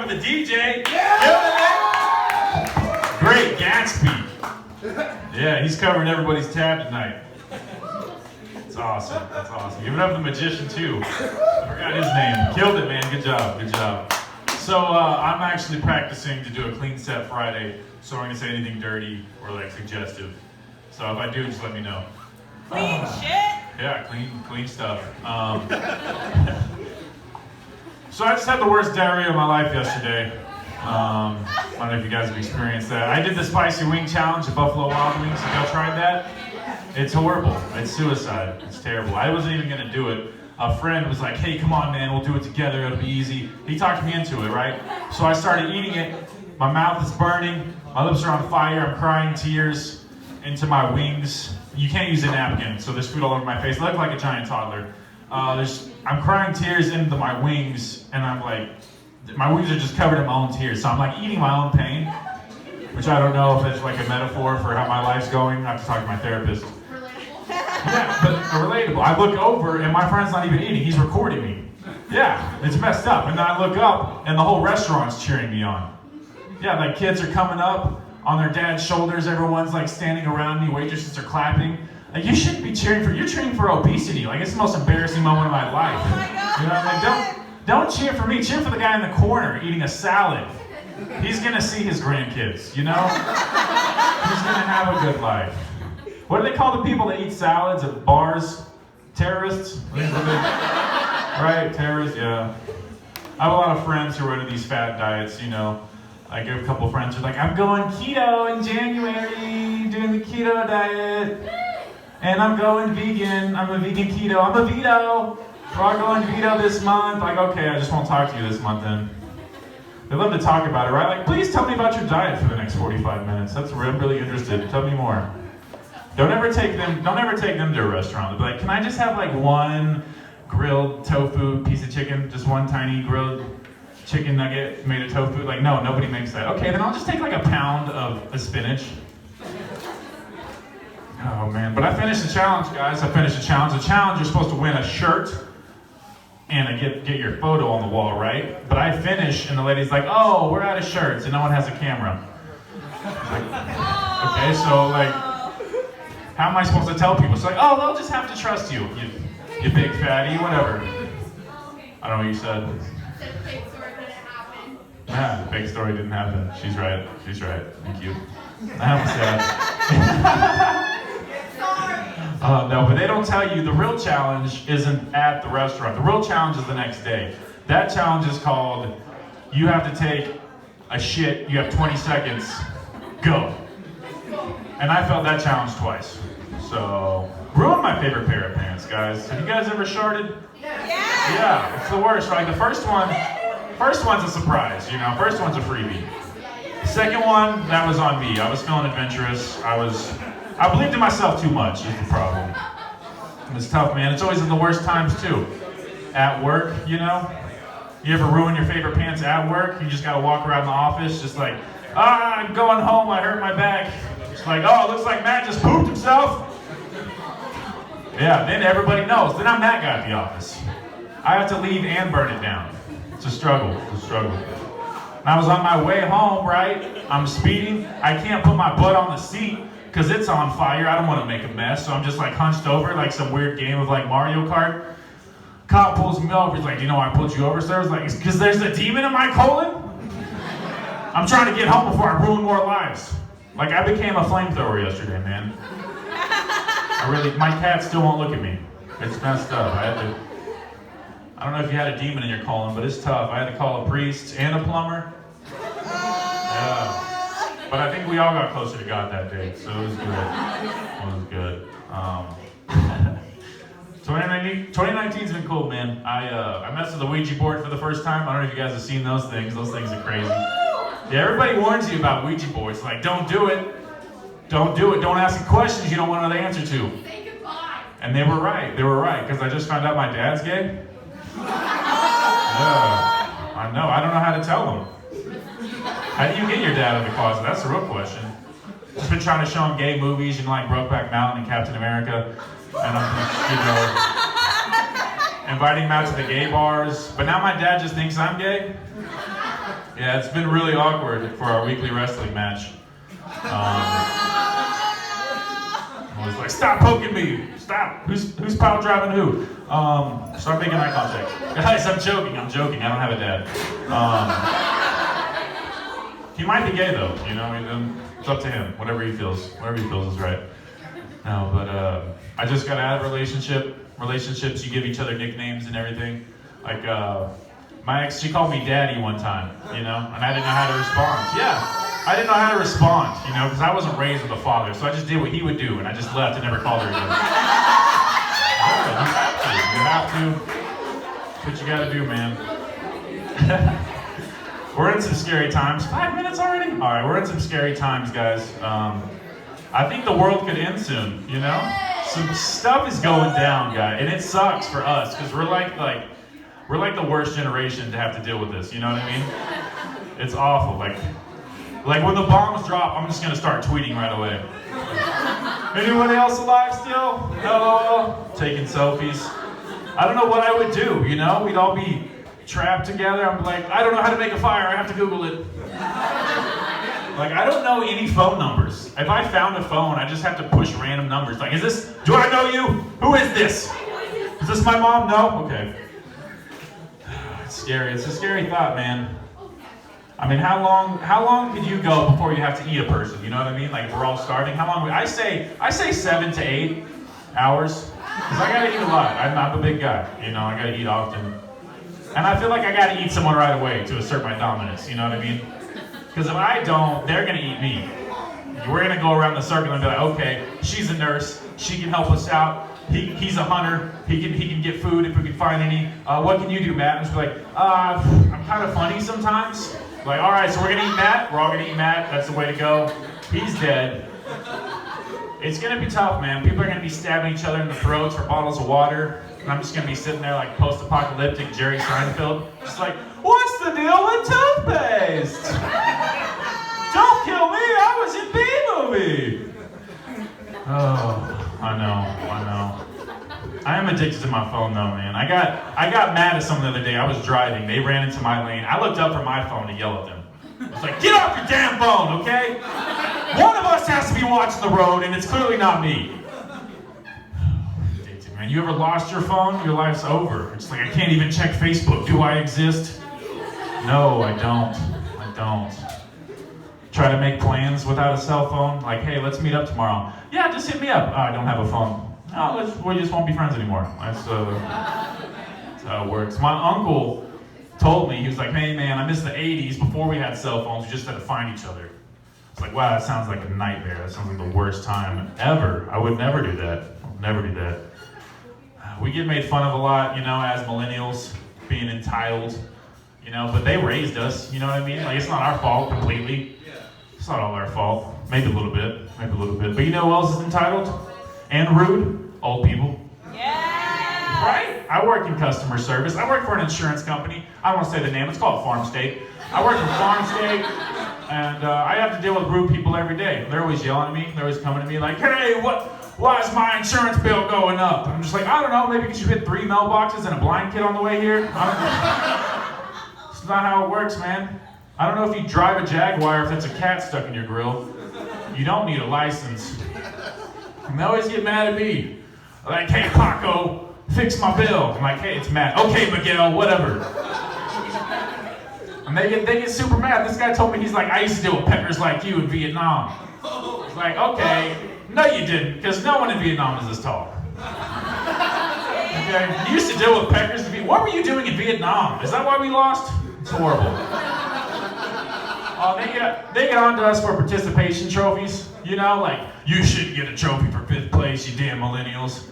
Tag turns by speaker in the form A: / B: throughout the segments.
A: the DJ. Yeah! Great Gatsby. Yeah, he's covering everybody's tab tonight. That's awesome. That's awesome. Give it up to the magician too. I forgot his name. Killed it, man. Good job. Good job. So I'm actually practicing to do a clean set Friday, so I'm gonna say anything dirty or like suggestive. So if I do, just let me know.
B: Clean shit.
A: Yeah, clean stuff. So I just had the worst diarrhea of my life yesterday. I don't know if you guys have experienced that. I did the spicy wing challenge at Buffalo Wild Wings. Have y'all tried that? It's horrible. It's suicide. It's terrible. I wasn't even gonna do it. A friend was like, hey, come on, man, we'll do it together. It'll be easy. He talked me into it, right? So I started eating it. My mouth is burning. My lips are on fire. I'm crying tears into my wings. You can't use a napkin, so there's food all over my face. I look like a giant toddler. I'm crying tears into my wings, and I'm like, my wings are just covered in my own tears. So I'm like eating my own pain, which I don't know if it's like a metaphor for how my life's going. I have to talk to my therapist. Yeah, but relatable. I look over, and my friend's not even eating. He's recording me. Yeah, it's messed up. And then I look up, and the whole restaurant's cheering me on. Yeah, like kids are coming up on their dad's shoulders. Everyone's like standing around me. Waitresses are clapping. Like, you shouldn't be cheering for, you're cheering for obesity. Like, it's the most embarrassing moment of my life.
B: Oh my God.
A: You know, like, don't cheer for me. Cheer for the guy in the corner eating a salad. He's gonna see his grandkids, you know? He's gonna have a good life. What do they call the people that eat salads at bars? Terrorists? Right, terrorists, yeah. I have a lot of friends who are into these fat diets, you know. I get a couple of friends who are like, I'm going keto in January, doing the keto diet. And I'm going vegan. I'm a vegan keto. I'm a veto. We're all going veto this month. Like, okay, I just won't talk to you this month then. They love to talk about it, right? Like, please tell me about your diet for the next 45 minutes. That's where I'm really interested. Tell me more. Don't ever take them to a restaurant. They'll be like, can I just have like one grilled tofu piece of chicken? Just one tiny grilled chicken nugget made of tofu? Like, no, nobody makes that. Okay, then I'll just take like a pound of spinach. Oh man, but I finished the challenge, guys. I finished the challenge. The challenge, you're supposed to win a shirt and get your photo on the wall, right? But I finish, and the lady's like, oh, we're out of shirts, and no one has a camera. Like, okay, so like, how am I supposed to tell people? It's like, oh, they'll just have to trust you, you big fatty, whatever. I don't know what you said.
C: The fake story didn't happen.
A: Yeah, the fake story didn't happen. She's right. She's right. Thank you. I'm sad. No, but they don't tell you the real challenge isn't at the restaurant. The real challenge is the next day. That challenge is called, you have to take a shit, you have 20 seconds, go. And I felt that challenge twice. So, ruined my favorite pair of pants, guys. Have you guys ever sharted? Yeah, it's the worst, right? The first one's a surprise, you know, first one's a freebie. Second one, that was on me. I was feeling adventurous. I believed in myself too much is the problem. It's tough, man. It's always in the worst times too. At work, you know? You ever ruin your favorite pants at work? You just gotta walk around the office just like, I'm going home, I hurt my back. It's like, oh, it looks like Matt just pooped himself. Yeah, then everybody knows. Then I'm that guy at the office. I have to leave and burn it down. It's a struggle, it's a struggle. And I was on my way home, right? I'm speeding. I can't put my butt on the seat because it's on fire. I don't want to make a mess, so I'm just like hunched over like some weird game of like Mario Kart. Cop pulls me over. He's like, do you know why I pulled you over, sir? I was like, it's because there's a demon in my colon? I'm trying to get home before I ruin more lives. Like, I became a flamethrower yesterday, man. My cat still won't look at me. It's messed up. I don't know if you had a demon in your colon, but it's tough. I had to call a priest and a plumber. Yeah. But I think we all got closer to God that day, so it was good. It was good. 2019's been cool, man. I messed with the Ouija board for the first time. I don't know if you guys have seen those things. Those things are crazy. Yeah, everybody warns you about Ouija boards. Like, don't do it. Don't do it. Don't ask questions you don't want to know the answer to.
C: Say goodbye.
A: And they were right. They were right, because I just found out my dad's gay. Yeah, I know. I don't know how to tell him. How do you get your dad out of the closet? That's the real question. Just been trying to show him gay movies, you know, like Brokeback Mountain and Captain America. And I'm just, you know, inviting him out to the gay bars. But now my dad just thinks I'm gay. Yeah, it's been really awkward for our weekly wrestling match. I was like, stop poking me! Stop! Who's pile driving who? Start making eye contact. Guys, I'm joking. I don't have a dad. He might be gay though, you know. It's up to him. Whatever he feels is right. No, but I just got out of relationships. You give each other nicknames and everything. Like my ex, she called me daddy one time, you know, and I didn't know how to respond. Yeah, I didn't know how to respond, you know, because I wasn't raised with a father, so I just did what he would do, and I just left and never called her again. Yeah, you have to. That's what you gotta do, man. We're in some scary times. 5 minutes already? All right, we're in some scary times, guys. I think the world could end soon, you know? Some stuff is going down, guys, and it sucks for us, because we're like the worst generation to have to deal with this, you know what I mean? It's awful. Like when the bombs drop, I'm just gonna start tweeting right away. Anyone else alive still? LOL. Taking selfies. I don't know what I would do, you know? We'd all be trapped together. I'm like, I don't know how to make a fire, I have to Google it. Like, I don't know any phone numbers. If I found a phone, I just have to push random numbers. Like, do I know you? Who is this? Is this my mom? No? Okay. It's scary. It's a scary thought, man. I mean, how long could you go before you have to eat a person? You know what I mean? Like, if we're all starving, how long? I say 7 to 8 hours. Because I gotta eat a lot. I'm a big guy. You know, I gotta eat often. And I feel like I gotta eat someone right away to assert my dominance. You know what I mean? Because if I don't, they're gonna eat me. We're gonna go around the circle and be like, okay, she's a nurse. She can help us out. He's a hunter. He can get food if we can find any. What can you do, Matt? And just be like, I'm kind of funny sometimes. Like, all right, so we're gonna eat Matt. We're all gonna eat Matt. That's the way to go. He's dead. It's gonna be tough, man. People are gonna be stabbing each other in the throats for bottles of water. And I'm just gonna be sitting there like post-apocalyptic Jerry Seinfeld, just like, what's the deal with toothpaste? Don't kill me. I was in B-movie. Oh, I know. I am addicted to my phone though, man. I got mad at someone the other day. I was driving. They ran into my lane. I looked up from my phone to yell at them. I was like, get off your damn phone, okay? One of us has to be watching the road, and it's clearly not me. Addicted, man. You ever lost your phone? Your life's over. It's like, I can't even check Facebook. Do I exist? No, I don't. Try to make plans without a cell phone. Like, hey, let's meet up tomorrow. Yeah, just hit me up. Oh, I don't have a phone. No, we just won't be friends anymore. That's how it works. My uncle told me, he was like, hey man, I miss the 80s before we had cell phones. We just had to find each other. It's like, wow, that sounds like a nightmare. That sounds like the worst time ever. I would never do that. We get made fun of a lot, you know, as millennials, being entitled, you know, but they raised us, you know what I mean? Like, it's not our fault completely. It's not all our fault. Maybe a little bit. But you know who else is entitled and rude? Old people. Yeah. Right? I work in customer service. I work for an insurance company. I won't say the name. It's called Farm State. I work for Farm State, and I have to deal with rude people every day. They're always yelling at me. They're always coming to me like, hey, why is my insurance bill going up? I'm just like, I don't know. Maybe because you hit 3 mailboxes and a blind kid on the way here. It's not how it works, man. I don't know if you drive a Jaguar if it's a cat stuck in your grill. You don't need a license. And they always get mad at me. Like, hey, Paco, fix my bill. I'm like, hey, it's Matt. Okay, Miguel, whatever. And they get super mad. This guy told me, he's like, I used to deal with peckers like you in Vietnam. It's like, okay, no you didn't, because no one in Vietnam is this tall. Okay, you used to deal with peckers in Vietnam. What were you doing in Vietnam? Is that why we lost? It's horrible. They get on to us for participation trophies. You know, like, you shouldn't get a trophy for 5th place, you damn millennials.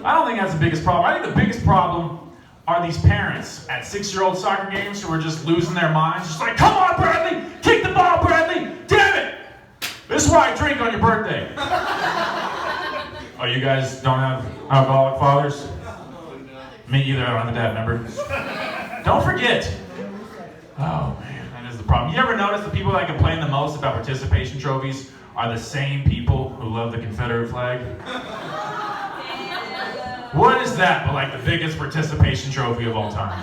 A: I don't think that's the biggest problem. I think the biggest problem are these parents at 6-year-old soccer games who are just losing their minds. Just like, come on, Bradley! Kick the ball, Bradley! Damn it! This is why I drink on your birthday. Oh, you guys don't have alcoholic fathers? Me either, I don't have a dad, remember? Don't forget. Oh, man, that is the problem. You ever notice the people that complain the most about participation trophies are the same people who love the Confederate flag? What is that but like the biggest participation trophy of all time?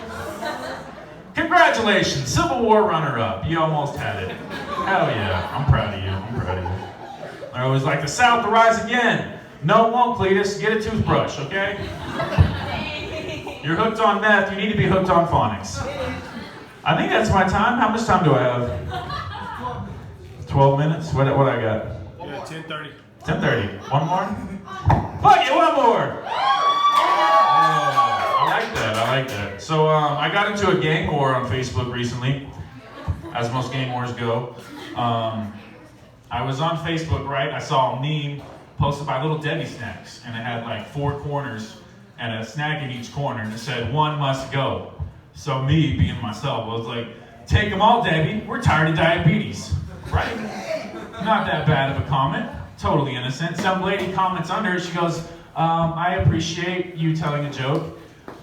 A: Congratulations! Congratulations, Civil War runner-up. You almost had it. Hell yeah, I'm proud of you. I'm proud of you. I always like the South to rise again. No, it won't, Cletus. Get a toothbrush, okay? You're hooked on meth. You need to be hooked on phonics. I think that's my time. How much time do I have? 12 minutes? What I got?
B: Yeah, 10:30.
A: 10:30. One more? Fuck it, one more! I like that. So I got into a gang war on Facebook recently, as most gang wars go. I was on Facebook, right? I saw a meme posted by Little Debbie Snacks, and it had like 4 corners and a snack in each corner, and it said, "One must go." So me, being myself, I was like, "Take them all, Debbie. We're tired of diabetes." Right? Not that bad of a comment. Totally innocent. Some lady comments under it. She goes, "I appreciate you telling a joke,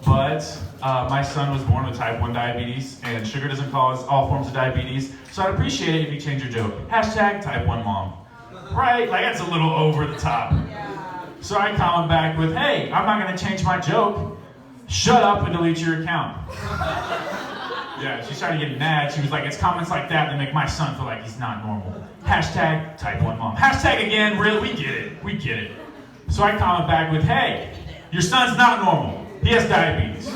A: but my son was born with type 1 diabetes, and sugar doesn't cause all forms of diabetes, so I'd appreciate it if you change your joke. Hashtag type 1 mom." Right? Like, that's a little over the top. So I comment back with, "Hey, I'm not going to change my joke. Shut up and delete your account." Yeah, she started getting mad. She was like, "It's comments like that that make my son feel like he's not normal. Hashtag type 1 mom." Hashtag again, really, we get it. We get it. So I comment back with, "Hey, your son's not normal. He has diabetes."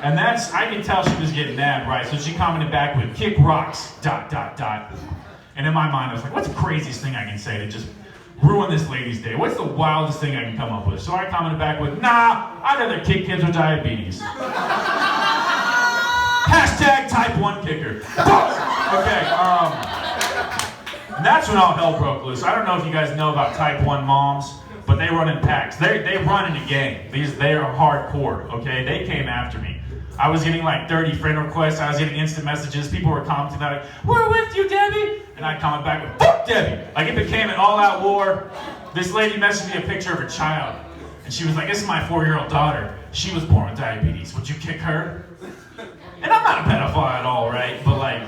A: And that's, I could tell she was getting mad, right? So she commented back with, "Kick rocks, ... And in my mind, I was like, what's the craziest thing I can say to just ruin this lady's day? What's the wildest thing I can come up with? So I commented back with, "Nah, I'd rather kick kids with diabetes." Hashtag type 1 kicker. Okay, and that's when all hell broke loose. I don't know if you guys know about type 1 moms, but they run in packs. They run in a gang. They are hardcore, okay? They came after me. I was getting like 30 friend requests. I was getting instant messages. People were commenting like, "We're with you, Debbie." And I'd comment back with, "Fuck Debbie." Like, it became an all-out war. This lady messaged me a picture of her child. And she was like, "This is my 4-year-old daughter. She was born with diabetes. Would you kick her?" And I'm not a pedophile at all, right? But like,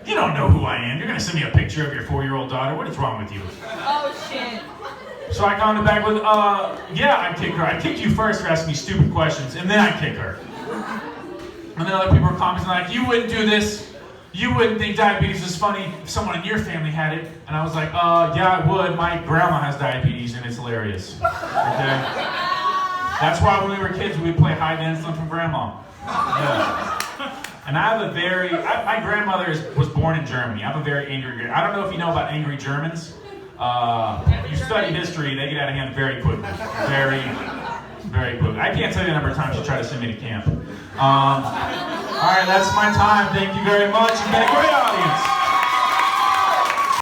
A: you don't know who I am. You're gonna send me a picture of your 4-year-old daughter. What is wrong with you?
C: Oh, shit.
A: So I commented back with, "Yeah, I'd kick her. I'd kick you first for asking me stupid questions, and then I'd kick her." And then other people were commenting like, "You wouldn't do this. You wouldn't think diabetes was funny if someone in your family had it." And I was like, "Yeah, I would. My grandma has diabetes, and it's hilarious." Okay? That's why when we were kids, we'd play hide and seek from grandma. Yeah. And I have a very, my grandmother was born in Germany. I have a very angry, I don't know if you know about angry Germans. You study history, they get out of hand very quickly. Very, very quickly. I can't tell you the number of times she tried to send me to camp. All right, that's my time. Thank you very much. It's been a great honor.